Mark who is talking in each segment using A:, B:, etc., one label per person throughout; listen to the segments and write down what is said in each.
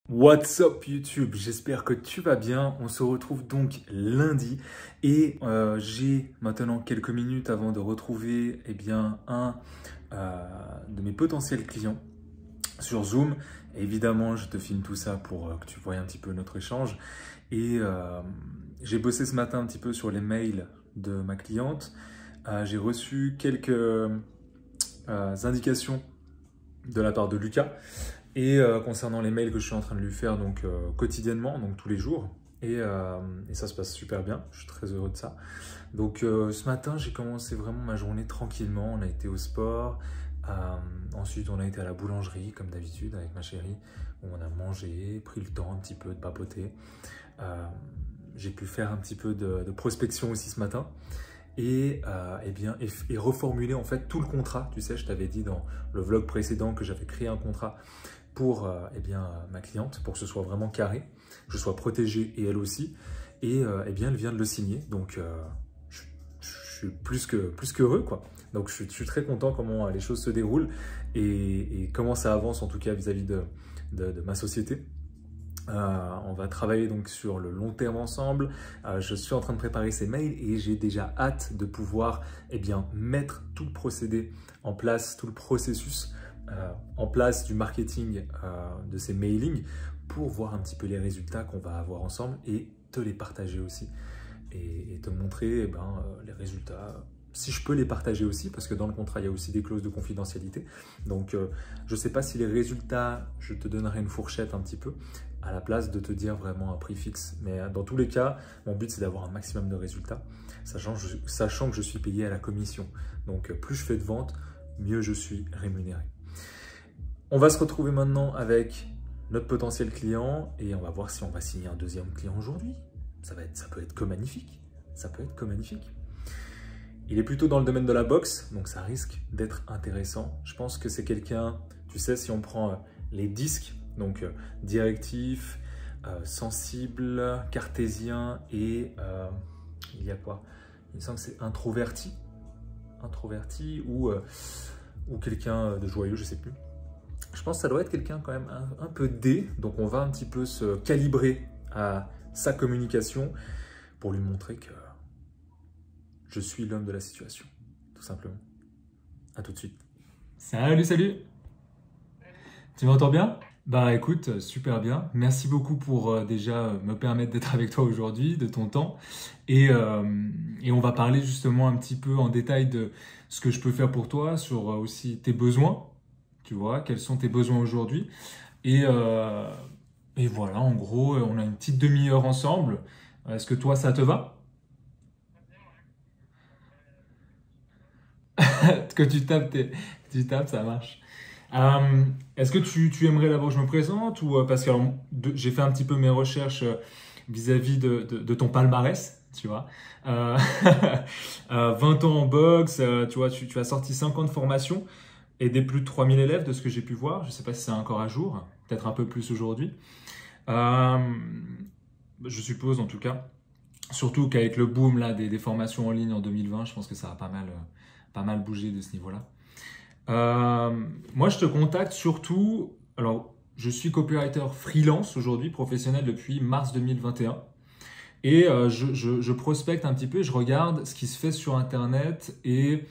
A: What's up YouTube, j'espère que tu vas bien. On se retrouve donc lundi et j'ai maintenant quelques minutes avant de retrouver un de mes potentiels clients sur Zoom. Et évidemment, je te filme tout ça pour que tu vois un petit peu notre échange. Et j'ai bossé ce matin un petit peu sur les mails de ma cliente. J'ai reçu quelques indications de la part de Lucas. Et concernant les mails que je suis en train de lui faire donc, quotidiennement, donc tous les jours, et ça se passe super bien, je suis très heureux de ça. Donc ce matin, j'ai commencé vraiment ma journée tranquillement, on a été au sport, ensuite on a été à la boulangerie comme d'habitude avec ma chérie, où on a mangé, pris le temps un petit peu de papoter. J'ai pu faire un petit peu de prospection aussi ce matin. Et reformuler en fait tout le contrat. Tu sais, je t'avais dit dans le vlog précédent que j'avais créé un contrat pour ma cliente, pour que ce soit vraiment carré, que je sois protégé et elle aussi. Et elle vient de le signer, donc je suis plus qu'heureux, quoi. Donc je suis très content comment les choses se déroulent et comment ça avance en tout cas vis-à-vis de ma société. On va travailler donc sur le long terme ensemble. Je suis en train de préparer ces mails et j'ai déjà hâte de pouvoir mettre tout le procédé en place, tout le processus en place du marketing de ces mailings pour voir un petit peu les résultats qu'on va avoir ensemble et te les partager aussi et te montrer les résultats. Si je peux les partager aussi, parce que dans le contrat, il y a aussi des clauses de confidentialité. Donc, je ne sais pas si les résultats, je te donnerai une fourchette un petit peu, à la place de te dire vraiment un prix fixe. Mais dans tous les cas, mon but, c'est d'avoir un maximum de résultats, sachant que je suis payé à la commission. Donc, plus je fais de ventes, mieux je suis rémunéré. On va se retrouver maintenant avec notre potentiel client et on va voir si on va signer un deuxième client aujourd'hui. Ça peut être que magnifique. Ça peut être que magnifique. Il est plutôt dans le domaine de la boxe, donc ça risque d'être intéressant. Je pense que c'est quelqu'un, tu sais, si on prend les disques, donc directif, sensible, cartésien et il y a quoi? Il me semble que c'est introverti ou quelqu'un de joyeux, je ne sais plus. Je pense que ça doit être quelqu'un quand même un peu D, donc on va un petit peu se calibrer à sa communication pour lui montrer que je suis l'homme de la situation, tout simplement. À tout de suite. Salut, salut. Tu m'entends bien? Bah écoute, super bien. Merci beaucoup pour déjà me permettre d'être avec toi aujourd'hui, de ton temps. Et on va parler justement un petit peu en détail de ce que je peux faire pour toi, sur aussi tes besoins. Tu vois, quels sont tes besoins aujourd'hui. Et voilà, en gros, on a une petite demi-heure ensemble. Est-ce que toi, ça te va? Que tu tapes, ça marche. Est-ce que tu aimerais d'abord que je me présente ou parce que j'ai fait un petit peu mes recherches vis-à-vis de ton palmarès, tu vois. 20 ans en boxe, tu vois, tu as sorti 50 formations et des plus de 3000 élèves de ce que j'ai pu voir. Je ne sais pas si c'est encore à jour, peut-être un peu plus aujourd'hui. Je suppose en tout cas. Surtout qu'avec le boom là, des formations en ligne en 2020, je pense que ça a pas mal bougé de ce niveau-là. Moi, je te contacte surtout, alors je suis copywriter freelance aujourd'hui, professionnel depuis mars 2021. Et je prospecte un petit peu, je regarde ce qui se fait sur Internet et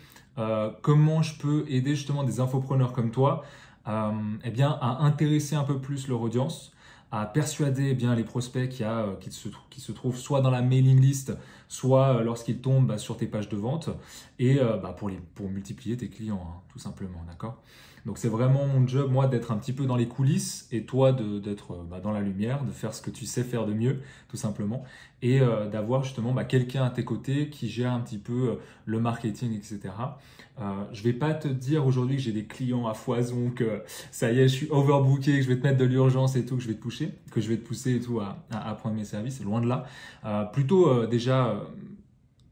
A: comment je peux aider justement des infopreneurs comme toi à intéresser un peu plus leur audience, à persuader les prospects qui se trouvent soit dans la mailing list, soit lorsqu'ils tombent sur tes pages de vente et pour multiplier tes clients, hein, tout simplement, d'accord? Donc c'est vraiment mon job, moi, d'être un petit peu dans les coulisses et toi d'être dans la lumière, de faire ce que tu sais faire de mieux, tout simplement, et d'avoir justement quelqu'un à tes côtés qui gère un petit peu le marketing, etc. Je vais pas te dire aujourd'hui que j'ai des clients à foison, que ça y est, je suis overbooké, que je vais te mettre de l'urgence et tout, que je vais te pousser et tout à prendre mes services, loin de là. Plutôt déjà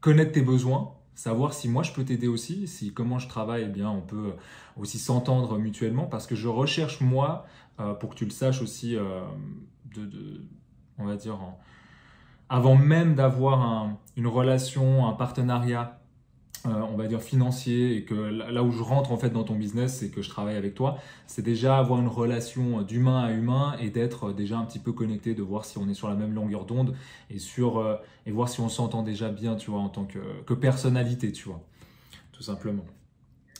A: connaître tes besoins, savoir si moi je peux t'aider aussi, si comment je travaille, on peut aussi s'entendre mutuellement parce que je recherche moi, pour que tu le saches aussi, on va dire, avant même d'avoir une relation, un partenariat on va dire financier, et que là où je rentre en fait dans ton business, c'est que je travaille avec toi, c'est déjà avoir une relation d'humain à humain et d'être déjà un petit peu connecté, de voir si on est sur la même longueur d'onde et voir si on s'entend déjà bien, tu vois, en tant que personnalité, tu vois, tout simplement.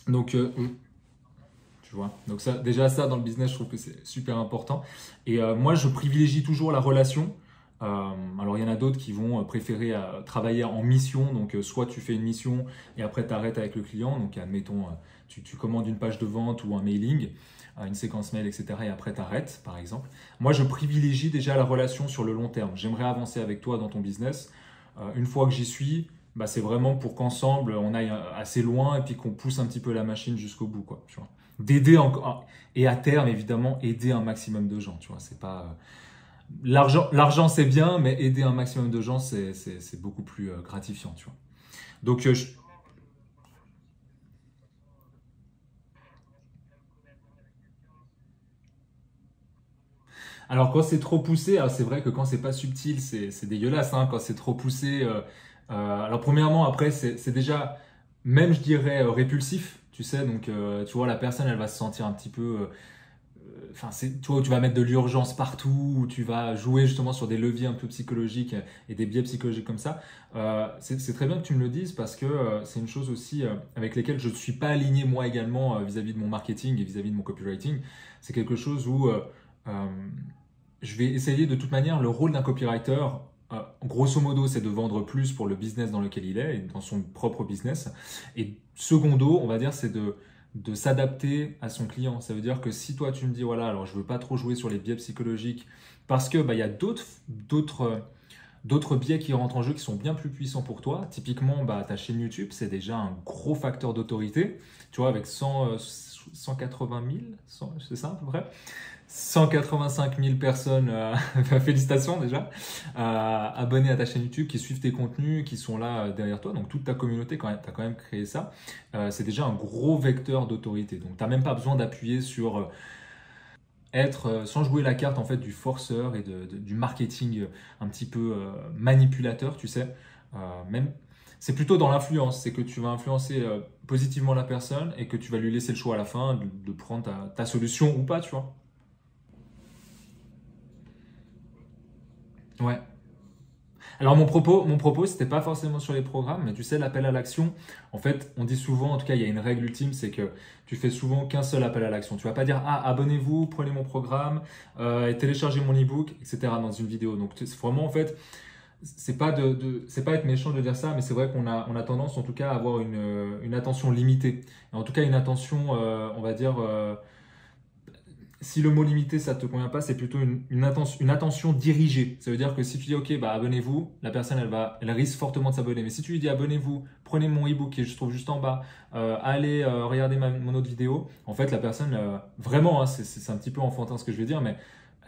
A: Donc, tu vois, donc ça, déjà ça dans le business, je trouve que c'est super important. Et moi, je privilégie toujours la relation. Alors, il y en a d'autres qui vont préférer travailler en mission. Donc, soit tu fais une mission et après tu arrêtes avec le client. Donc, admettons, tu commandes une page de vente ou un mailing, une séquence mail, etc. Et après tu arrêtes, par exemple. Moi, je privilégie déjà la relation sur le long terme. J'aimerais avancer avec toi dans ton business. Une fois que j'y suis, bah, c'est vraiment pour qu'ensemble, on aille assez loin et puis qu'on pousse un petit peu la machine jusqu'au bout, quoi, tu vois. D'aider encore, et à terme, évidemment, aider un maximum de gens, tu vois. C'est pas, l'argent c'est bien, mais aider un maximum de gens, c'est beaucoup plus gratifiant, tu vois. Donc, alors quand c'est trop poussé, alors c'est vrai que quand c'est pas subtil, c'est dégueulasse, hein, quand c'est trop poussé. Alors premièrement, après, c'est déjà, même je dirais, répulsif, tu sais, donc tu vois, la personne, elle va se sentir un petit peu enfin, tu vois, où tu vas mettre de l'urgence partout, où tu vas jouer justement sur des leviers un peu psychologiques et des biais psychologiques comme ça. C'est très bien que tu me le dises parce que c'est une chose aussi avec lesquelles je ne suis pas aligné moi également vis-à-vis de mon marketing et vis-à-vis de mon copywriting. C'est quelque chose où euh, je vais essayer de toute manière, le rôle d'un copywriter, grosso modo, c'est de vendre plus pour le business dans lequel il est, et dans son propre business. Et secondo, on va dire, c'est de s'adapter à son client. Ça veut dire que si toi tu me dis voilà, alors je veux pas trop jouer sur les biais psychologiques parce que bah, il y a d'autres biais qui rentrent en jeu qui sont bien plus puissants pour toi. Typiquement, bah, ta chaîne YouTube, c'est déjà un gros facteur d'autorité. Tu vois, avec 180 000, c'est ça à peu près 185 000 personnes, félicitations déjà, abonnés à ta chaîne YouTube, qui suivent tes contenus, qui sont là derrière toi. Donc toute ta communauté, quand même, tu as quand même créé ça. C'est déjà un gros vecteur d'autorité. Donc tu n'as même pas besoin d'appuyer sur être, sans jouer la carte en fait du forceur et du marketing un petit peu manipulateur, tu sais. Même, c'est plutôt dans l'influence, c'est que tu vas influencer positivement la personne et que tu vas lui laisser le choix à la fin de prendre ta solution ou pas, tu vois. Ouais. Alors mon propos, c'était pas forcément sur les programmes, mais tu sais, l'appel à l'action, en fait, on dit souvent, en tout cas, il y a une règle ultime, c'est que tu fais souvent qu'un seul appel à l'action. Tu vas pas dire, ah, abonnez-vous, prenez mon programme, et téléchargez mon ebook, etc. dans une vidéo. Donc, c'est vraiment, en fait, c'est pas être méchant de dire ça, mais c'est vrai qu'on a tendance, en tout cas, à avoir une attention limitée. Et en tout cas, une attention, on va dire, si le mot limité ça te convient pas, c'est plutôt une attention dirigée. Ça veut dire que si tu dis ok, bah abonnez-vous, la personne elle risque fortement de s'abonner. Mais si tu lui dis abonnez-vous, prenez mon ebook qui je trouve juste en bas, allez regarder mon autre vidéo, en fait la personne vraiment, hein, c'est un petit peu enfantin ce que je vais dire, mais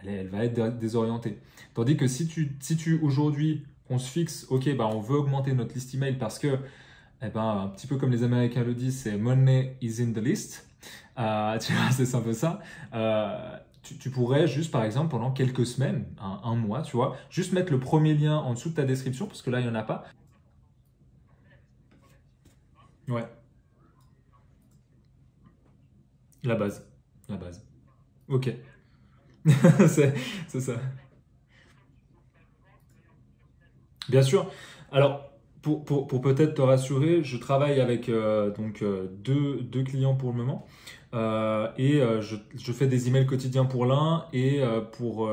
A: elle va être désorientée. Tandis que si tu aujourd'hui on se fixe, ok, bah on veut augmenter notre liste email parce que eh ben, un petit peu comme les Américains le disent, c'est money is in the list. Tu vois, c'est un peu ça. Tu pourrais juste, par exemple, pendant quelques semaines, un mois, tu vois, juste mettre le premier lien en dessous de ta description, parce que là, il n'y en a pas. Ouais, la base. La base. Ok. c'est c'est ça. Bien sûr. Alors, pour peut-être te rassurer, je travaille avec donc deux clients pour le moment. Je fais des emails quotidiens pour l'un et pour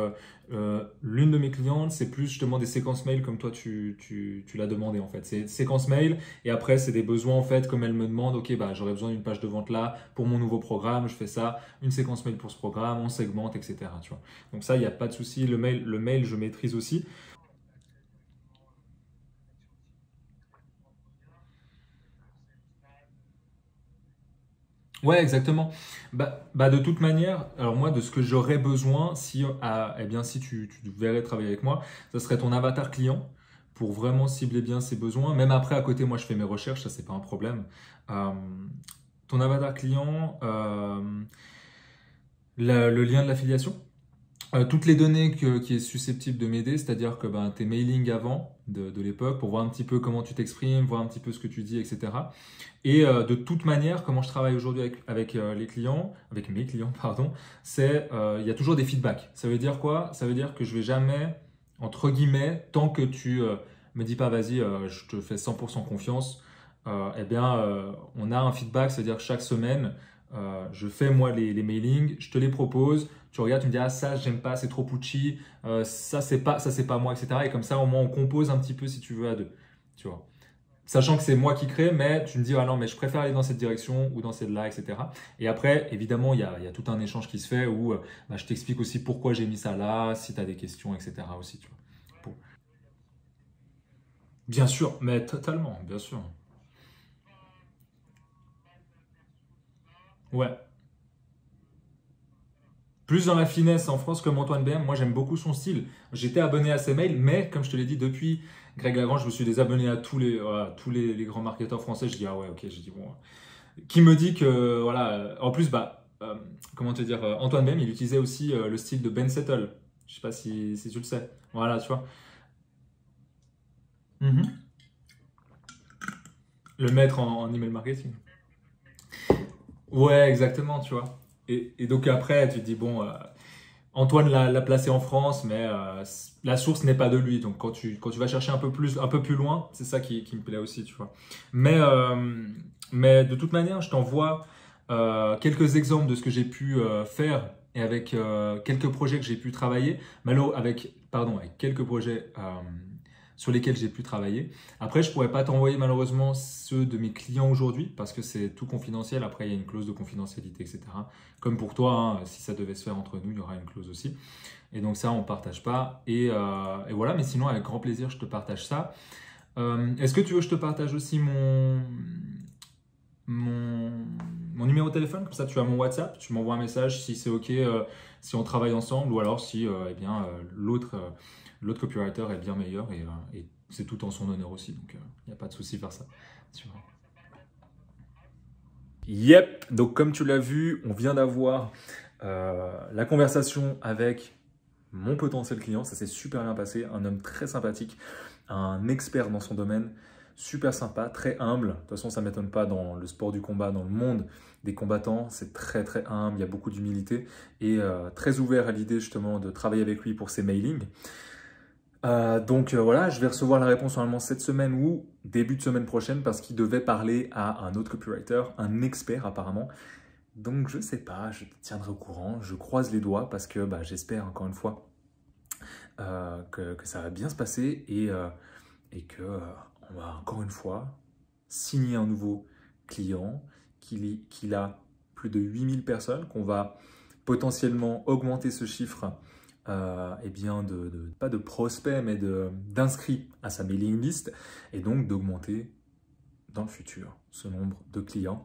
A: l'une de mes clientes, c'est plus justement des séquences mail comme toi tu l'as demandé en fait. C'est séquences mail et après c'est des besoins en fait comme elle me demande, ok bah j'aurais besoin d'une page de vente là pour mon nouveau programme, je fais ça, une séquence mail pour ce programme, on segmente, etc. Tu vois. Donc ça, il n'y a pas de souci, le mail je maîtrise aussi. Ouais, exactement. Bah, de toute manière, alors moi, de ce que j'aurais besoin, eh bien, si tu verrais travailler avec moi, ça serait ton avatar client pour vraiment cibler bien ses besoins. Même après, à côté, moi, je fais mes recherches, ça, c'est pas un problème. Euh, ton avatar client, le lien de l'affiliation. toutes les données qui est susceptible de m'aider, c'est-à-dire que ben, tes mailings avant de l'époque, pour voir un petit peu comment tu t'exprimes, voir un petit peu ce que tu dis, etc. Et de toute manière, comment je travaille aujourd'hui avec les clients, avec mes clients, pardon, c'est il y a toujours des feedbacks. Ça veut dire quoi? Ça veut dire que je vais jamais, entre guillemets, tant que tu me dis pas vas-y, je te fais 100% confiance, eh bien, on a un feedback, c'est-à-dire que chaque semaine, je fais moi les mailings, je te les propose, tu regardes, tu me dis ah ça j'aime pas, c'est trop pushy, ça c'est pas moi, etc. Et comme ça au moins on compose un petit peu si tu veux à deux, tu vois. Sachant que c'est moi qui crée, mais tu me dis ah non mais je préfère aller dans cette direction ou dans celle-là, etc. Et après évidemment il y a tout un échange qui se fait où bah, je t'explique aussi pourquoi j'ai mis ça là, si tu as des questions, etc. aussi, tu vois. Bon. Bien sûr, mais totalement, bien sûr. Ouais. Plus dans la finesse en France comme Antoine BM, moi j'aime beaucoup son style. J'étais abonné à ses mails, mais comme je te l'ai dit, depuis Greg Lagrange, je me suis désabonné à tous les grands marketeurs français. Je dis ah ouais, ok, j'ai dit bon. Qui me dit que, voilà, en plus, bah, comment te dire, Antoine BM, il utilisait aussi le style de Ben Settle. Je sais pas si tu le sais. Voilà, tu vois. Mhm. Le mettre en email marketing. Ouais, exactement, tu vois. Et donc après, tu te dis, bon, Antoine l'a placé en France, mais la source n'est pas de lui. Donc quand tu vas chercher un peu plus loin, c'est ça qui me plaît aussi, tu vois. Mais, euh, mais de toute manière, je t'envoie quelques exemples de ce que j'ai pu faire et avec quelques projets que j'ai pu travailler. Avec quelques projets sur lesquels j'ai pu travailler. Après, je pourrais pas t'envoyer malheureusement ceux de mes clients aujourd'hui parce que c'est tout confidentiel. Après, il y a une clause de confidentialité, etc. Comme pour toi, hein, si ça devait se faire entre nous, il y aura une clause aussi. Et donc ça, on ne partage pas. Et voilà, mais sinon, avec grand plaisir, je te partage ça. Est-ce que tu veux que je te partage aussi mon, mon numéro de téléphone? Comme ça, tu as mon WhatsApp. Tu m'envoies un message si c'est OK, si on travaille ensemble ou alors si eh bien, l'autre copywriter est bien meilleur et c'est tout en son honneur aussi. Donc, il n'y a pas de souci faire ça. Tu vois. Yep, donc comme tu l'as vu, on vient d'avoir la conversation avec mon potentiel client, ça s'est super bien passé, un homme très sympathique, un expert dans son domaine, super sympa, très humble. De toute façon, ça ne m'étonne pas dans le sport du combat, dans le monde des combattants, c'est très très humble, il y a beaucoup d'humilité et très ouvert à l'idée justement de travailler avec lui pour ses mailings. Voilà, je vais recevoir la réponse normalement cette semaine ou début de semaine prochaine parce qu'il devait parler à un autre copywriter, un expert apparemment. Donc je sais pas, je te tiendrai au courant, je croise les doigts parce que bah, j'espère encore une fois que ça va bien se passer et que on va encore une fois signer un nouveau client, qu'il a plus de 8000 personnes, qu'on va potentiellement augmenter ce chiffre eh bien pas de prospects, mais d'inscrits à sa mailing list, et donc d'augmenter dans le futur ce nombre de clients,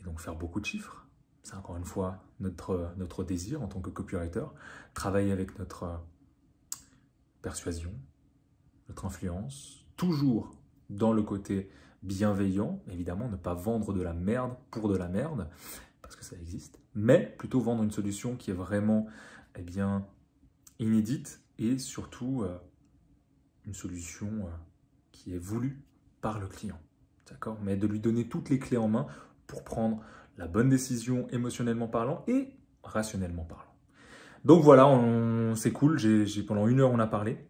A: et donc faire beaucoup de chiffres. C'est encore une fois notre désir en tant que copywriter, travailler avec notre persuasion, notre influence, toujours dans le côté bienveillant, évidemment, ne pas vendre de la merde pour de la merde, parce que ça existe, mais plutôt vendre une solution qui est vraiment eh bien, inédite et surtout une solution qui est voulue par le client. D'accord? Mais de lui donner toutes les clés en main pour prendre la bonne décision émotionnellement parlant et rationnellement parlant. Donc voilà, c'est cool, pendant 1 heure on a parlé.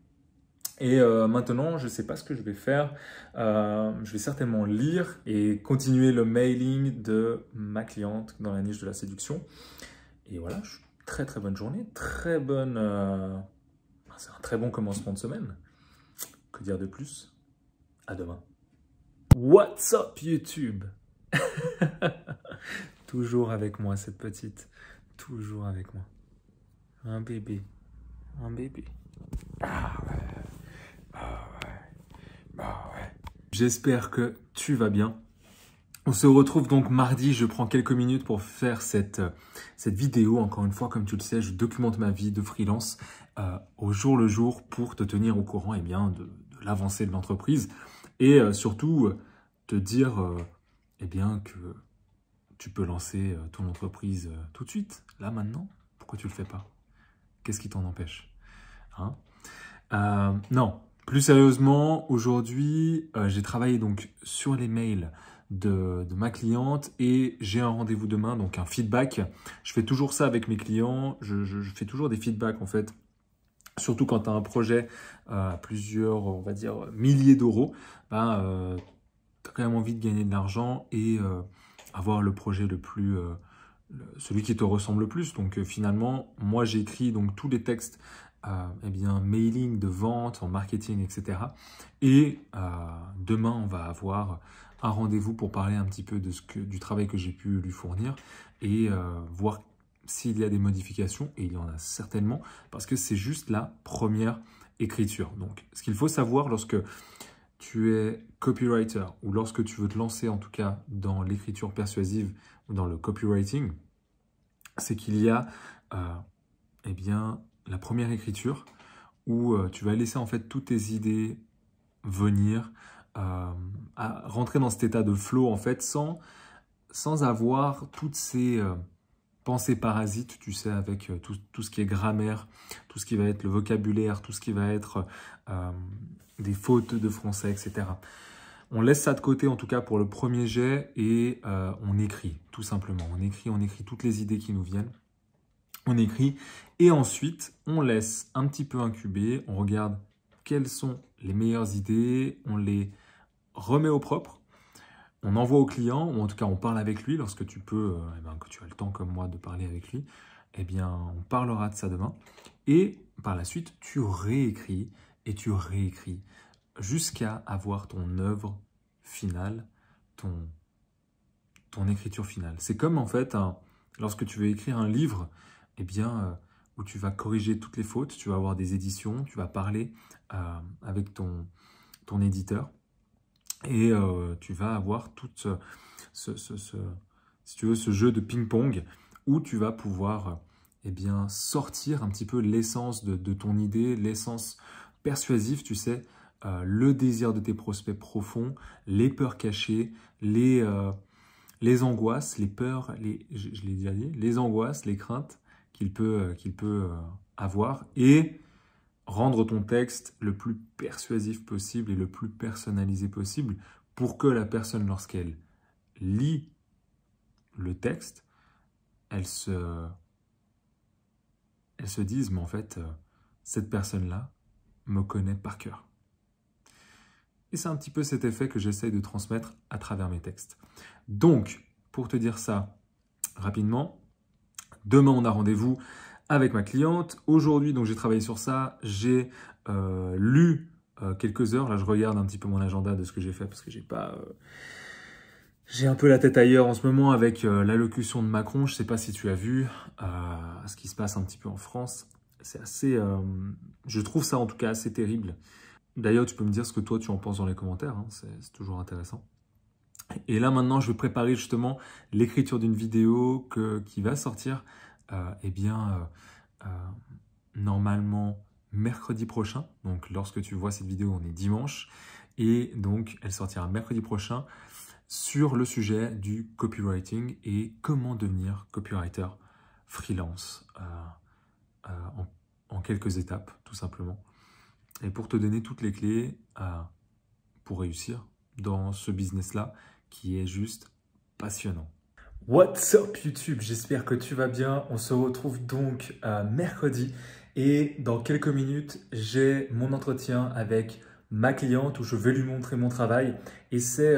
A: Et maintenant, je ne sais pas ce que je vais faire. Je vais certainement lire et continuer le mailing de ma cliente dans la niche de la séduction. Et voilà, très très bonne journée, très bonne... c'est un très bon commencement de semaine. Que dire de plus? À demain. What's up YouTube? Toujours avec moi cette petite. Toujours avec moi. Un bébé. Un bébé. Ah ouais. Ah ouais. Ah ouais. J'espère que tu vas bien. On se retrouve donc mardi. Je prends quelques minutes pour faire cette vidéo. Encore une fois, comme tu le sais, je documente ma vie de freelance au jour le jour pour te tenir au courant eh bien, de l'avancée de l'entreprise et surtout te dire eh bien, que tu peux lancer ton entreprise tout de suite, là, maintenant. Pourquoi tu ne le fais pas? Qu'est-ce qui t'en empêche, hein? Non, plus sérieusement, aujourd'hui, j'ai travaillé donc sur les mails de ma cliente et j'ai un rendez-vous demain, donc un feedback. Je fais toujours ça avec mes clients, je fais toujours des feedbacks en fait, surtout quand tu as un projet à plusieurs, on va dire, milliers d'euros, tu as quand même envie de gagner de l'argent et avoir le projet celui qui te ressemble le plus. Donc finalement, moi j'écris donc tous les textes eh bien, mailing, de vente, en marketing, etc. Et demain, on va avoir un rendez-vous pour parler un petit peu du travail que j'ai pu lui fournir et voir s'il y a des modifications. Et il y en a certainement parce que c'est juste la première écriture. Donc, ce qu'il faut savoir lorsque tu es copywriter ou lorsque tu veux te lancer en tout cas dans l'écriture persuasive ou dans le copywriting, c'est qu'il y a eh bien, la première écriture où tu vas laisser en fait toutes tes idées venir, rentrer dans cet état de flow en fait sans avoir toutes ces pensées parasites, tu sais, avec tout ce qui est grammaire, tout ce qui va être le vocabulaire, tout ce qui va être des fautes de français, etc. On laisse ça de côté en tout cas pour le premier jet et on écrit tout simplement. On écrit toutes les idées qui nous viennent. On écrit et ensuite on laisse un petit peu incuber, on regarde quelles sont les meilleures idées, on les remet au propre, on envoie au client ou en tout cas on parle avec lui lorsque tu peux, que tu as le temps comme moi de parler avec lui, eh bien on parlera de ça demain et par la suite tu réécris et tu réécris jusqu'à avoir ton œuvre finale, ton écriture finale. C'est comme en fait lorsque tu veux écrire un livre, eh bien, où tu vas corriger toutes les fautes, tu vas avoir des éditions, tu vas parler avec ton éditeur et tu vas avoir tout si tu veux, ce jeu de ping-pong où tu vas pouvoir eh bien, sortir un petit peu l'essence de ton idée, l'essence persuasive, tu sais, le désir de tes prospects profonds, les peurs cachées, les angoisses, les peurs, je l'ai déjà dit, les angoisses, les craintes qu'il peut avoir et rendre ton texte le plus persuasif possible et le plus personnalisé possible pour que la personne, lorsqu'elle lit le texte, elle se dise, mais en fait, cette personne-là me connaît par cœur. Et c'est un petit peu cet effet que j'essaye de transmettre à travers mes textes. Donc, pour te dire ça rapidement, demain, on a rendez-vous avec ma cliente. Aujourd'hui, donc j'ai travaillé sur ça. J'ai lu quelques heures. Là, je regarde un petit peu mon agenda de ce que j'ai fait parce que j'ai un peu la tête ailleurs en ce moment avec l'allocution de Macron. Je ne sais pas si tu as vu ce qui se passe un petit peu en France. C'est assez... je trouve ça en tout cas assez terrible. D'ailleurs, tu peux me dire ce que toi, tu en penses dans les commentaires. Hein. C'est toujours intéressant. Et là, maintenant, je vais préparer justement l'écriture d'une vidéo qui va sortir normalement mercredi prochain. Donc, lorsque tu vois cette vidéo, on est dimanche. Et donc, elle sortira mercredi prochain sur le sujet du copywriting et comment devenir copywriter freelance en quelques étapes, tout simplement. Et pour te donner toutes les clés pour réussir dans ce business-là qui est juste passionnant. What's up YouTube? J'espère que tu vas bien. On se retrouve donc mercredi et dans quelques minutes, j'ai mon entretien avec ma cliente où je vais lui montrer mon travail et c'est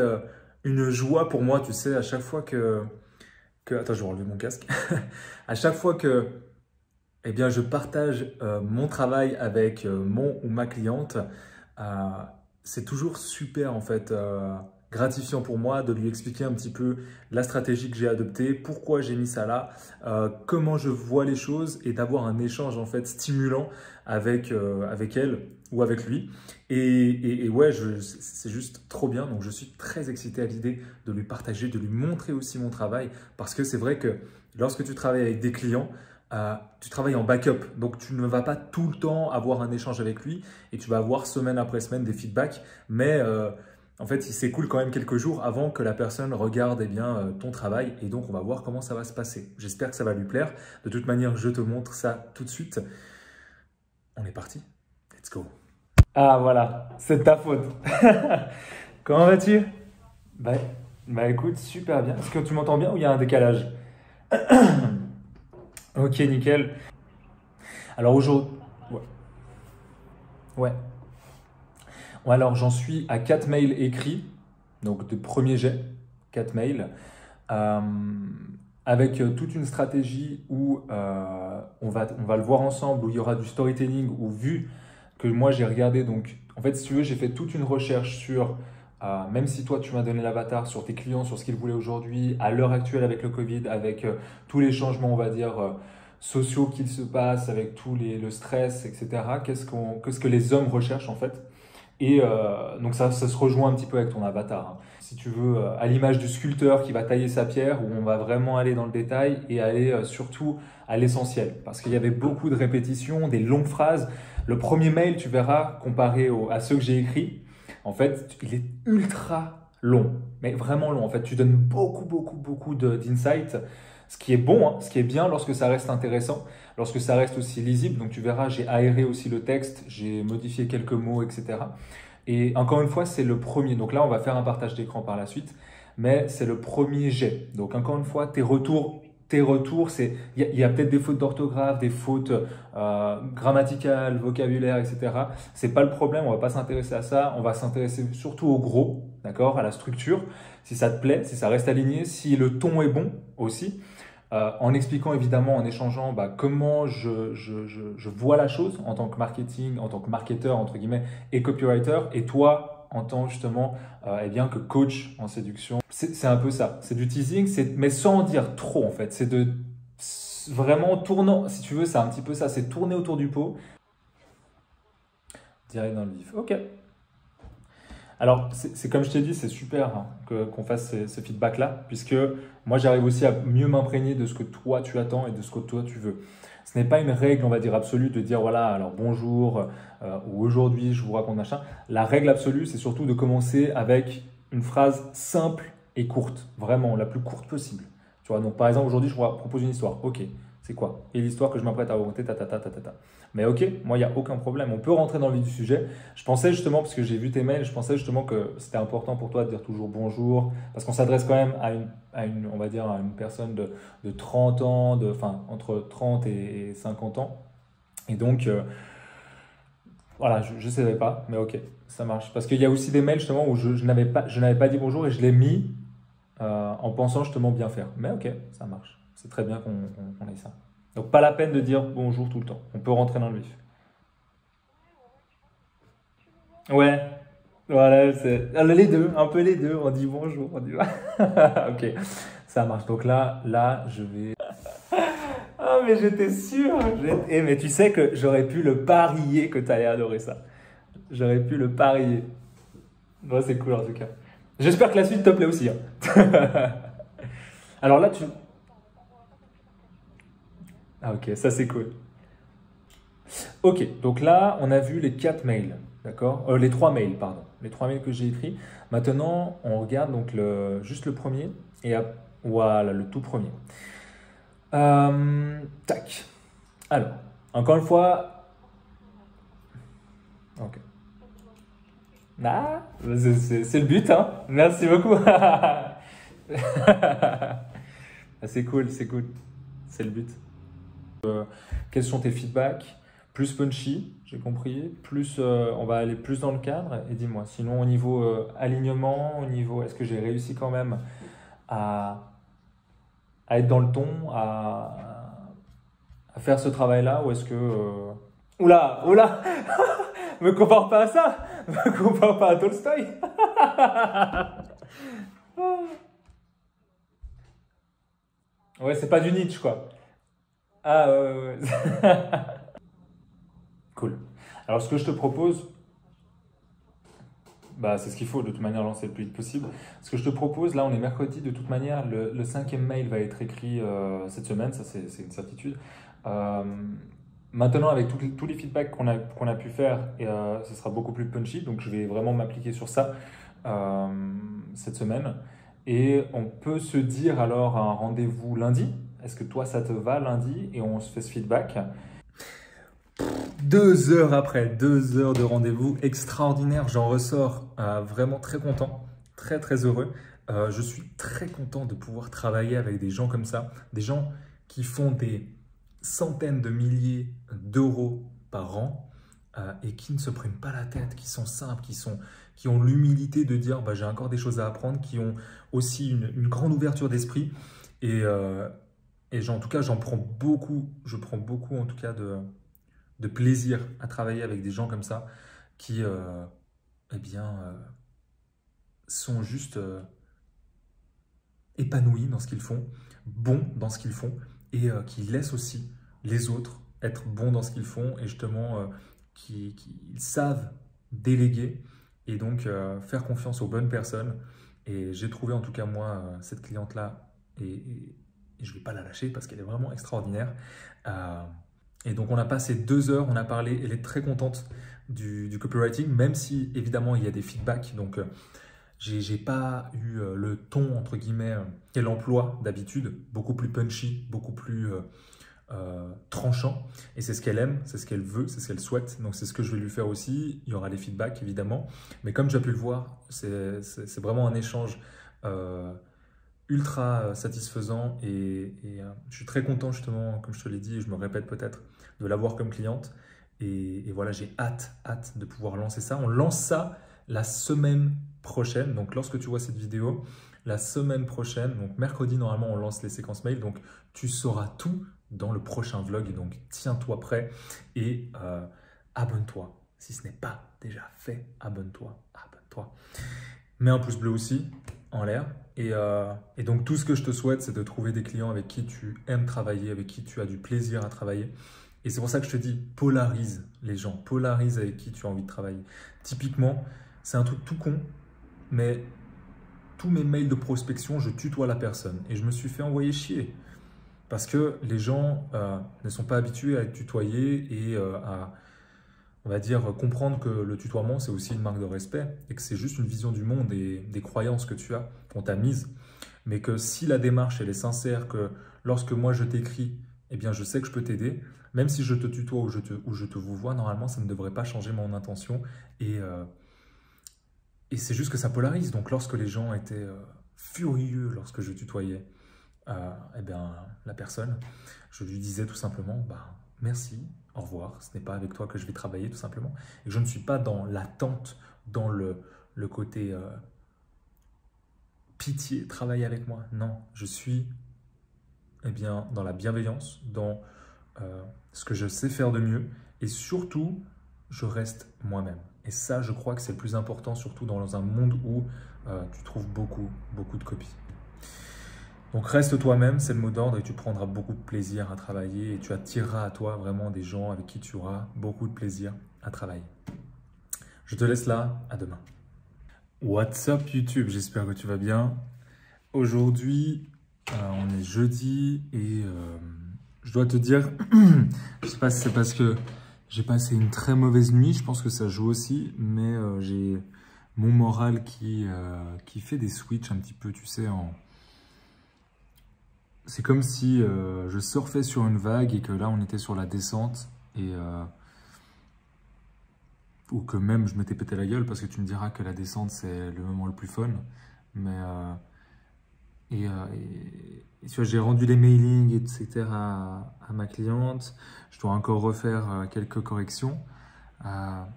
A: une joie pour moi, tu sais, à chaque fois que... Attends, je vais enlever mon casque. À chaque fois que eh bien, je partage mon travail avec mon ou ma cliente, c'est toujours super en fait, gratifiant pour moi de lui expliquer un petit peu la stratégie que j'ai adoptée, pourquoi j'ai mis ça là, comment je vois les choses et d'avoir un échange en fait stimulant avec elle ou avec lui. Et ouais, c'est juste trop bien. Donc, je suis très excité à l'idée de lui partager, de lui montrer aussi mon travail parce que c'est vrai que lorsque tu travailles avec des clients, tu travailles en backup, donc tu ne vas pas tout le temps avoir un échange avec lui et tu vas avoir semaine après semaine des feedbacks, mais en fait, il s'écoule quand même quelques jours avant que la personne regarde ton travail et donc on va voir comment ça va se passer. J'espère que ça va lui plaire. De toute manière, je te montre ça tout de suite. On est parti. Let's go. Ah voilà, c'est de ta faute. Comment vas-tu? Bah écoute, super bien. Est-ce que tu m'entends bien ou il y a un décalage? Ok, nickel. Alors aujourd'hui... Ouais. Ouais. Ouais, alors j'en suis à 4 mails écrits, donc de premier jet, 4 mails, euh, avec toute une stratégie où on va le voir ensemble, où il y aura du storytelling, où vu que moi j'ai regardé, donc en fait si tu veux j'ai fait toute une recherche sur, même si toi tu m'as donné l'avatar, sur tes clients, sur ce qu'ils voulaient aujourd'hui, à l'heure actuelle avec le Covid, avec tous les changements on va dire sociaux qu'il se passent, avec le stress, etc. Qu'est-ce que les hommes recherchent en fait? Et donc ça se rejoint un petit peu avec ton avatar, hein. Si tu veux, à l'image du sculpteur qui va tailler sa pierre, où on va vraiment aller dans le détail et aller surtout à l'essentiel. Parce qu'il y avait beaucoup de répétitions, des longues phrases. Le premier mail, tu verras, comparé à ceux que j'ai écrits, en fait, il est ultra long, mais vraiment long. En fait, tu donnes beaucoup d'insights, ce qui est bon, hein, ce qui est bien lorsque ça reste intéressant, lorsque ça reste aussi lisible. Donc tu verras, j'ai aéré aussi le texte, j'ai modifié quelques mots, etc. Et encore une fois, c'est le premier. Donc là, on va faire un partage d'écran par la suite, mais c'est le premier jet. Donc encore une fois, tes retours, il y a peut-être des fautes d'orthographe, des fautes grammaticales, vocabulaire, etc. C'est pas le problème, on va pas s'intéresser à ça. On va s'intéresser surtout au gros, d'accord, à la structure. Si ça te plaît, si ça reste aligné, si le ton est bon aussi. En expliquant évidemment, en échangeant comment je vois la chose en tant que marketing, en tant que marketeur, entre guillemets, et copywriter, et toi, en tant justement eh bien, que coach en séduction. C'est un peu ça, c'est du teasing, mais sans en dire trop en fait. Vraiment tournant, si tu veux, c'est un petit peu ça, c'est tourner autour du pot, direct dans le vif. Ok. Alors, c'est comme je t'ai dit, c'est super hein, qu'on fasse ces feedbacks-là, puisque moi, j'arrive aussi à mieux m'imprégner de ce que toi, tu attends et de ce que toi, tu veux. Ce n'est pas une règle, on va dire, absolue de dire, voilà, alors bonjour, ou aujourd'hui, je vous raconte machin. La règle absolue, c'est surtout de commencer avec une phrase simple et courte, vraiment, la plus courte possible. Tu vois, donc par exemple, aujourd'hui, je vous propose une histoire. Ok, c'est quoi? Et l'histoire que je m'apprête à raconter, ta. Mais ok, moi, il n'y a aucun problème. On peut rentrer dans le vif du sujet. Je pensais justement, parce que j'ai vu tes mails, je pensais justement que c'était important pour toi de dire toujours bonjour, parce qu'on s'adresse quand même on va dire, à une personne de 30 ans, enfin, entre 30 et 50 ans. Et donc, voilà, je ne savais pas, mais ok, ça marche. Parce qu'il y a aussi des mails justement où je n'avais pas dit bonjour et je l'ai mis en pensant justement bien faire. Mais ok, ça marche. C'est très bien qu'on ait ça. Donc, pas la peine de dire bonjour tout le temps. On peut rentrer dans le vif. Ouais, voilà, les deux, un peu les deux. On dit bonjour, on dit ok, ça marche. Donc là, je vais. Ah, mais j'étais sûr. Mais tu sais que j'aurais pu le parier que tu allais adorer ça. J'aurais pu le parier. Bon, c'est cool en tout cas. J'espère que la suite te plaît aussi, hein. Alors là, tu. Ah, ok, ça c'est cool. Ok, donc là, on a vu les 4 mails, d'accord? Les 3 mails, pardon. Les 3 mails que j'ai écrits. Maintenant, on regarde donc juste le premier. Voilà, le tout premier. Tac. Alors, encore une fois. Ok. Ah, c'est le but, hein? Merci beaucoup. Ah, c'est cool, c'est cool. C'est le but. Quels sont tes feedbacks? Plus punchy, j'ai compris. Plus, on va aller plus dans le cadre. Et dis-moi, sinon au niveau alignement, au niveau, est-ce que j'ai réussi quand même à, à être dans le ton, à faire ce travail-là, ou est-ce que... Oula, oula, me compare pas à ça, me compare pas à Tolstoï. Ouais, c'est pas du Nietzsche, quoi. Ah, ouais. Cool. Alors, ce que je te propose, c'est ce qu'il faut de toute manière lancer le plus vite possible. Ce que je te propose, là on est mercredi, de toute manière, le cinquième mail va être écrit cette semaine, ça c'est une certitude. Euh, Maintenant, avec tous les feedbacks qu'on a pu faire, ce sera beaucoup plus punchy, donc je vais vraiment m'appliquer sur ça euh, cette semaine. Et on peut se dire alors un rendez-vous lundi. Est-ce que toi ça te va lundi et on se fait ce feedback? 2 heures après, 2 heures de rendez-vous extraordinaire. J'en ressors vraiment très content, très très heureux. Je suis très content de pouvoir travailler avec des gens comme ça, des gens qui font des centaines de milliers d'euros par an et qui ne se prennent pas la tête, qui sont simples, qui ont l'humilité de dire bah, j'ai encore des choses à apprendre, qui ont aussi une grande ouverture d'esprit. Et en tout cas, je prends beaucoup en tout cas de plaisir à travailler avec des gens comme ça qui eh bien, sont juste épanouis dans ce qu'ils font, bons dans ce qu'ils font et qui laissent aussi les autres être bons dans ce qu'ils font et justement qui savent déléguer et donc faire confiance aux bonnes personnes. Et j'ai trouvé en tout cas moi cette cliente-là et je ne vais pas la lâcher parce qu'elle est vraiment extraordinaire. Et donc on a passé 2 heures, on a parlé, elle est très contente du copywriting, même si évidemment il y a des feedbacks. Donc j'ai pas eu le ton entre guillemets qu'elle emploie d'habitude, beaucoup plus punchy, beaucoup plus tranchant. Et c'est ce qu'elle aime, c'est ce qu'elle veut, c'est ce qu'elle souhaite. Donc c'est ce que je vais lui faire aussi. Il y aura les feedbacks évidemment. Mais comme tu as pu le voir, c'est vraiment un échange ultra satisfaisant et je suis très content justement, comme je te l'ai dit et je me répète peut-être, de l'avoir comme cliente et voilà, j'ai hâte de pouvoir lancer ça. On lance ça la semaine prochaine, donc lorsque tu vois cette vidéo, la semaine prochaine, donc mercredi normalement on lance les séquences mail, donc tu sauras tout dans le prochain vlog et donc tiens-toi prêt et abonne-toi. Si ce n'est pas déjà fait, abonne-toi. Mets un pouce bleu aussi en l'air. Et donc, tout ce que je te souhaite, c'est de trouver des clients avec qui tu aimes travailler, avec qui tu as du plaisir à travailler. Et c'est pour ça que je te dis, polarise les gens, polarise avec qui tu as envie de travailler. Typiquement, c'est un truc tout con, mais tous mes mails de prospection, je tutoie la personne. Et je me suis fait envoyer chier. Parce que les gens ne sont pas habitués à être tutoyés et à, on va dire, comprendre que le tutoiement, c'est aussi une marque de respect et que c'est juste une vision du monde et des croyances que tu as, qu'on t'a mises. Mais que si la démarche, elle est sincère, que lorsque moi je t'écris, eh bien je sais que je peux t'aider, même si je te tutoie ou je te vouvoie, normalement, ça ne devrait pas changer mon intention. Et c'est juste que ça polarise. Donc lorsque les gens étaient furieux lorsque je tutoyais, eh bien, la personne, je lui disais tout simplement, bah, merci, au revoir, ce n'est pas avec toi que je vais travailler tout simplement. Et je ne suis pas dans l'attente, dans le côté pitié, travaille avec moi. Non, je suis eh bien, dans la bienveillance, dans ce que je sais faire de mieux et surtout, je reste moi-même. Et ça, je crois que c'est le plus important, surtout dans un monde où tu trouves beaucoup de copies. Donc reste toi-même, c'est le mot d'ordre et tu prendras beaucoup de plaisir à travailler et tu attireras à toi vraiment des gens avec qui tu auras beaucoup de plaisir à travailler. Je te laisse là, à demain. What's up YouTube, j'espère que tu vas bien. Aujourd'hui, on est jeudi et je dois te dire, je sais pas si c'est parce que j'ai passé une très mauvaise nuit, je pense que ça joue aussi, mais j'ai mon moral qui fait des switches un petit peu, tu sais, c'est comme si je surfais sur une vague et que là, on était sur la descente et ou que même je m'étais pété la gueule parce que tu me diras que la descente, c'est le moment le plus fun. Mais tu vois, j'ai rendu les mailings, etc. à ma cliente. Je dois encore refaire quelques corrections. Là,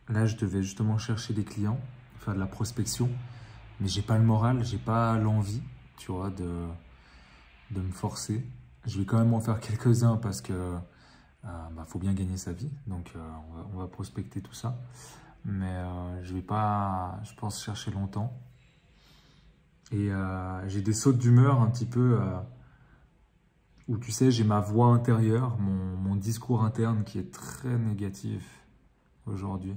A: je devais justement chercher des clients, faire de la prospection. Mais j'ai pas le moral, j'ai pas l'envie, tu vois, de me forcer. Je vais quand même en faire quelques-uns parce que faut bien gagner sa vie. Donc, on va prospecter tout ça. Mais je vais pas, je pense, chercher longtemps. Et j'ai des sautes d'humeur un petit peu où, tu sais, j'ai ma voix intérieure, mon discours interne qui est très négatif aujourd'hui.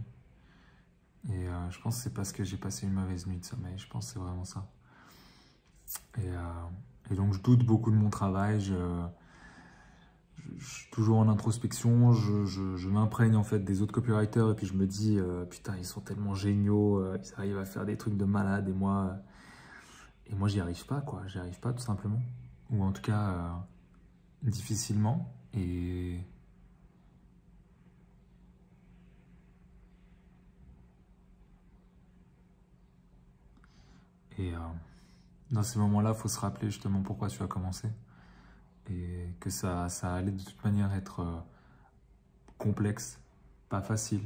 A: Et je pense que c'est parce que j'ai passé une mauvaise nuit de sommeil. Je pense que c'est vraiment ça. Et donc, je doute beaucoup de mon travail. Je suis toujours en introspection. Je m'imprègne en fait des autres copywriters et puis je me dis, putain, ils sont tellement géniaux. Ils arrivent à faire des trucs de malade et moi j'y arrive pas, quoi. J'y arrive pas tout simplement. Ou en tout cas, difficilement. Et Et dans ces moments-là, il faut se rappeler justement pourquoi tu as commencé. Et que ça allait de toute manière être complexe, pas facile.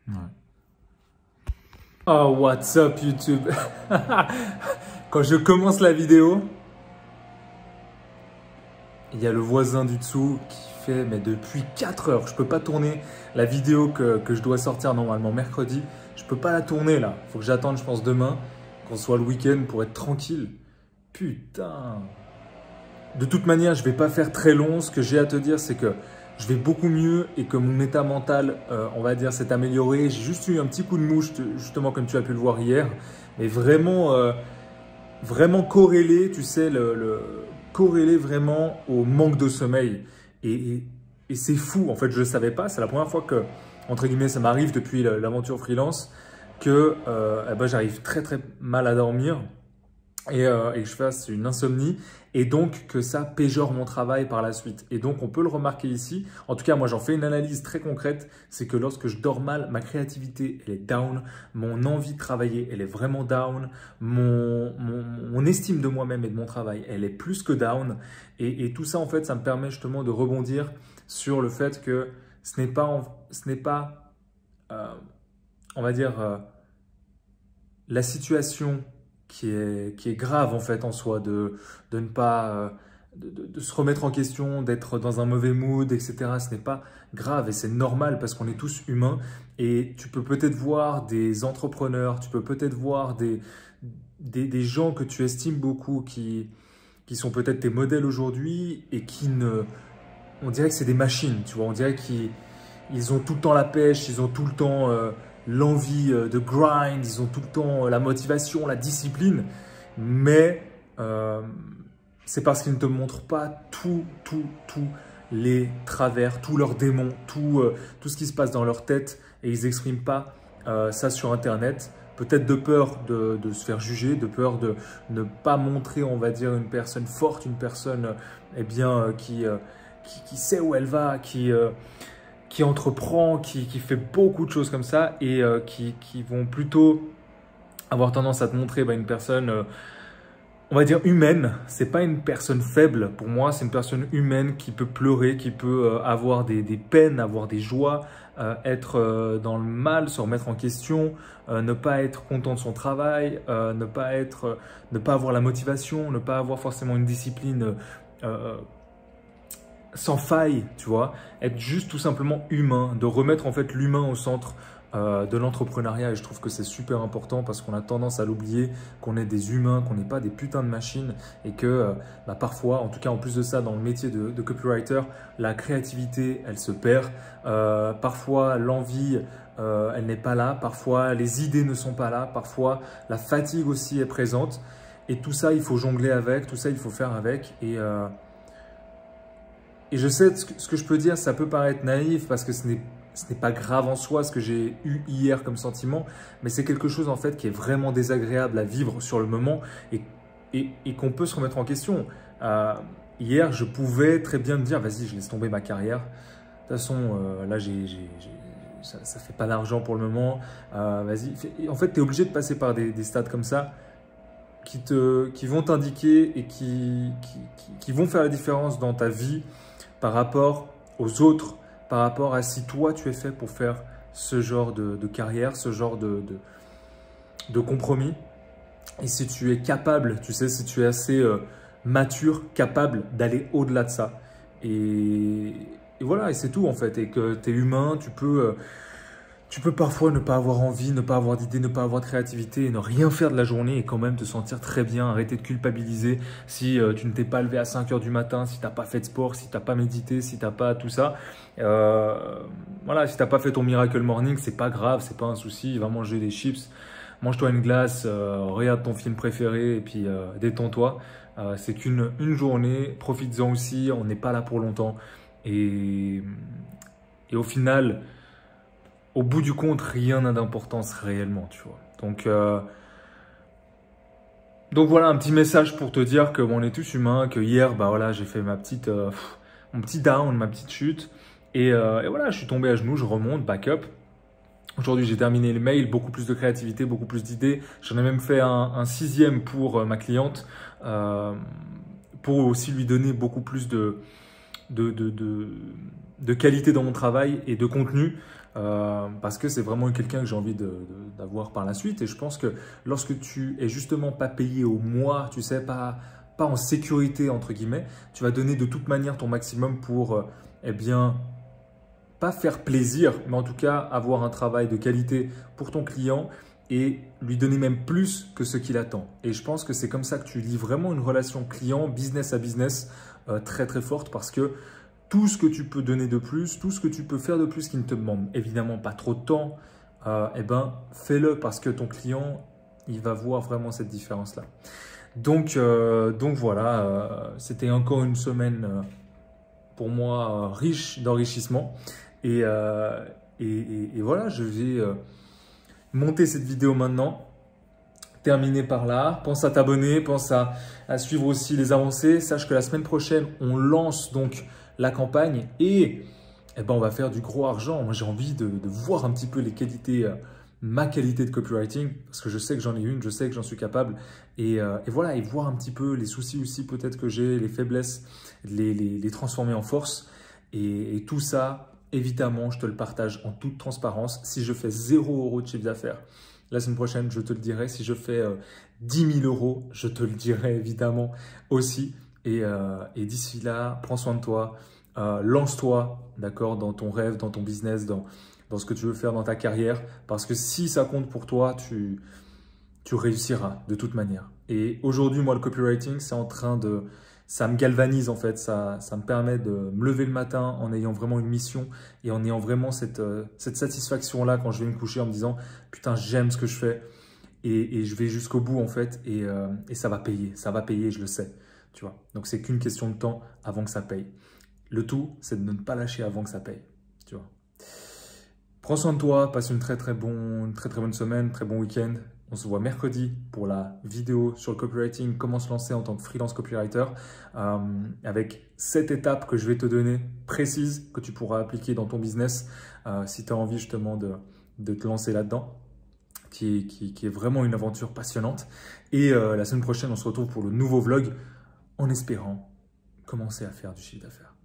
A: Ouais. Oh, what's up YouTube? Quand je commence la vidéo, il y a le voisin du dessous qui fait, mais depuis 4 heures, je peux pas tourner la vidéo que je dois sortir normalement mercredi. Je peux pas la tourner là. Faut que j'attende, je pense, demain, qu'on soit le week-end pour être tranquille. Putain. De toute manière, je vais pas faire très long. Ce que j'ai à te dire, c'est que je vais beaucoup mieux et que mon état mental, on va dire, s'est amélioré. J'ai juste eu un petit coup de mouche, justement, comme tu as pu le voir hier. Mais vraiment, vraiment corrélé, tu sais, corrélé vraiment au manque de sommeil. Et c'est fou, en fait, je ne savais pas. C'est la première fois que, entre guillemets, ça m'arrive depuis l'aventure freelance que eh ben, j'arrive très très mal à dormir et que je fasse une insomnie et donc que ça péjore mon travail par la suite. Et donc, on peut le remarquer ici. En tout cas, moi, j'en fais une analyse très concrète. C'est que lorsque je dors mal, ma créativité, elle est down. Mon envie de travailler, elle est vraiment down. Mon estime de moi-même et de mon travail, elle est plus que down. Et tout ça, en fait, ça me permet justement de rebondir sur le fait que ce n'est pas on va dire, la situation qui est grave en fait en soi, de ne pas, de se remettre en question, d'être dans un mauvais mood, etc. Ce n'est pas grave et c'est normal parce qu'on est tous humains et tu peux peut-être voir des entrepreneurs, tu peux peut-être voir des gens que tu estimes beaucoup qui sont peut-être tes modèles aujourd'hui et qui ne... On dirait que c'est des machines, tu vois, on dirait qu'ils ont tout le temps la pêche, ils ont tout le temps... l'envie de grind, ils ont tout le temps la motivation, la discipline, mais c'est parce qu'ils ne te montrent pas tous les travers, tous leurs démons, tout ce qui se passe dans leur tête et ils n'expriment pas ça sur Internet. Peut-être de peur de se faire juger, de peur de ne pas montrer, on va dire, une personne forte, une personne eh bien, qui sait où elle va, qui entreprend, qui fait beaucoup de choses comme ça et qui vont plutôt avoir tendance à te montrer une personne, on va dire humaine. C'est pas une personne faible pour moi, c'est une personne humaine qui peut pleurer, qui peut avoir des peines, avoir des joies, être dans le mal, se remettre en question, ne pas être content de son travail, ne pas avoir la motivation, ne pas avoir forcément une discipline sans faille, tu vois, être juste tout simplement humain, de remettre en fait l'humain au centre de l'entrepreneuriat et je trouve que c'est super important parce qu'on a tendance à l'oublier, qu'on est des humains, qu'on n'est pas des putains de machines et que parfois, en tout cas en plus de ça dans le métier de copywriter, la créativité elle se perd, parfois l'envie elle n'est pas là, parfois les idées ne sont pas là, parfois la fatigue aussi est présente et tout ça il faut jongler avec, tout ça il faut faire avec et je sais, ce que je peux dire, ça peut paraître naïf parce que ce n'est pas grave en soi ce que j'ai eu hier comme sentiment, mais c'est quelque chose en fait qui est vraiment désagréable à vivre sur le moment et qu'on peut se remettre en question. Hier, je pouvais très bien me dire, vas-y, je laisse tomber ma carrière. De toute façon, là, ça fait pas d'argent pour le moment. Vas-y. En fait, tu es obligé de passer par des stades comme ça qui vont t'indiquer et qui vont faire la différence dans ta vie par rapport aux autres, par rapport à si toi tu es fait pour faire ce genre de carrière, ce genre de compromis. Et si tu es capable, tu sais, si tu es assez mature, capable d'aller au-delà de ça. Et voilà, et c'est tout en fait. Et que tu es humain, tu peux parfois ne pas avoir envie, ne pas avoir d'idée, ne pas avoir de créativité et ne rien faire de la journée et quand même te sentir très bien, arrêter de culpabiliser si tu ne t'es pas levé à 5 heures du matin, si tu n'as pas fait de sport, si tu n'as pas médité, si tu n'as pas tout ça. Voilà, si tu n'as pas fait ton miracle morning, c'est pas grave, c'est pas un souci, va manger des chips, mange-toi une glace, regarde ton film préféré et puis détends-toi. C'est qu'une journée, profites-en aussi, on n'est pas là pour longtemps. Et au final, au bout du compte, rien n'a d'importance réellement, tu vois. Donc voilà, un petit message pour te dire que on est tous humains, que hier, bah voilà, j'ai fait mon petit down, ma petite chute. Et voilà, je suis tombé à genoux, je remonte, back up. Aujourd'hui, j'ai terminé le mail, beaucoup plus de créativité, beaucoup plus d'idées. J'en ai même fait un 6e pour ma cliente, pour aussi lui donner beaucoup plus de qualité dans mon travail et de contenu, parce que c'est vraiment quelqu'un que j'ai envie d'avoir par la suite. Et je pense que lorsque tu es justement pas payé au mois, tu sais, pas en sécurité, entre guillemets, tu vas donner de toute manière ton maximum pour, eh bien, pas faire plaisir, mais en tout cas avoir un travail de qualité pour ton client et lui donner même plus que ce qu'il attend. Et je pense que c'est comme ça que tu lis vraiment une relation client, business à business, très très forte, parce que tout ce que tu peux donner de plus, tout ce que tu peux faire de plus qui ne te demande évidemment pas trop de temps, eh ben, fais-le, parce que ton client, il va voir vraiment cette différence-là. Donc voilà, c'était encore une semaine pour moi riche d'enrichissement. Et voilà, je vais monter cette vidéo maintenant, terminer par là. Pense à t'abonner, pense à suivre aussi les avancées. Sache que la semaine prochaine, on lance donc la campagne et eh ben, on va faire du gros argent. Moi, j'ai envie de voir un petit peu les qualités, ma qualité de copywriting, parce que je sais que j'en ai une, je sais que j'en suis capable. Et voilà, et voir un petit peu les soucis aussi peut-être que j'ai, les faiblesses, les transformer en force. Et tout ça, évidemment, je te le partage en toute transparence. Si je fais 0 € de chiffre d'affaires, la semaine prochaine, je te le dirai. Si je fais 10 000 €, je te le dirai évidemment aussi. Et d'ici là, prends soin de toi, lance-toi, d'accord, dans ton rêve, dans ton business, dans ce que tu veux faire dans ta carrière. Parce que si ça compte pour toi, tu réussiras de toute manière. Et aujourd'hui, moi, le copywriting, ça me galvanise en fait, ça me permet de me lever le matin en ayant vraiment une mission et en ayant vraiment cette satisfaction-là quand je vais me coucher en me disant « Putain, j'aime ce que je fais et je vais jusqu'au bout en fait et ça va payer, je le sais. » Tu vois. Donc, c'est qu'une question de temps avant que ça paye. Le tout, c'est de ne pas lâcher avant que ça paye. Tu vois. Prends soin de toi, passe une très très bonne semaine, très bon week-end. On se voit mercredi pour la vidéo sur le copywriting, comment se lancer en tant que freelance copywriter, avec 7 étapes que je vais te donner précises que tu pourras appliquer dans ton business si tu as envie justement de te lancer là-dedans, qui est vraiment une aventure passionnante. Et la semaine prochaine, on se retrouve pour le nouveau vlog en espérant commencer à faire du chiffre d'affaires.